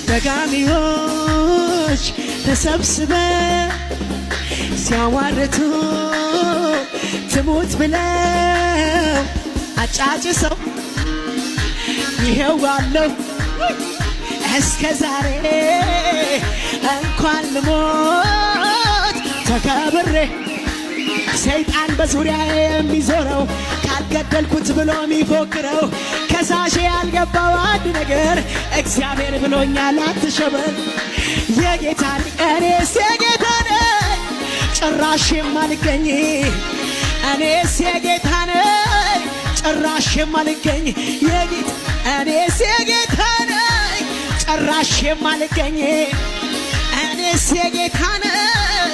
ደጋሚዎች ተሰብስበው ሲያዋርቱ ትሙት ብለው አጫጭሰው ይሄው አለው እስከ ዛሬ እንኳን ልሞት ተከብሬ ሰይጣን በዙሪያ የሚዞረው ካልገደልኩት ብሎ የሚፎክረው ከሳሼ ያልገባው አንድ ነገር እግዚአብሔር ብሎኛል አትሸበር የጌታን እኔስ የጌታ ነኝ ጭራሽ የማልገኝ እኔስ የጌታ ነኝ ጭራሽ የማልገኝ የጌታ እኔስ የጌታ ነኝ ጭራሽ የማልገኝ እኔስ የጌታ ነኝ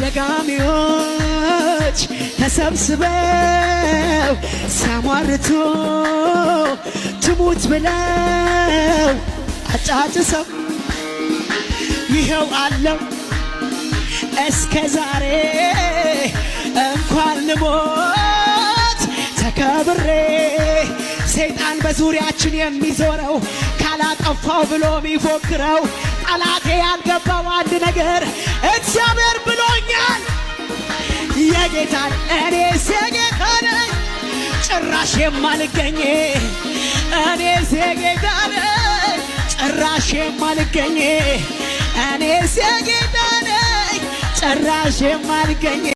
ደጋሚዎች ተሰብስበው ሲያሟርቱ ትሙት ብለው አጫጭሰው ይኸው አለው እስከ ዛሬ እንኳን ልሞት ተከብሬ ሰይጣን በዙሪያችን የሚዞረው ካላጠፋው ብሎ የሚፎክረው ጠላቴ ያልገባው አንድ ነገር እግዚአብሔር ብሎኛል የጌታን እኔስ የጌታ ነኝ ጭራሽ የማልገኝ እኔስ የጌታ ነኝ ጭራሽ የማልገኝ እኔስ የጌታ ነኝ ጭራሽ የማልገኝ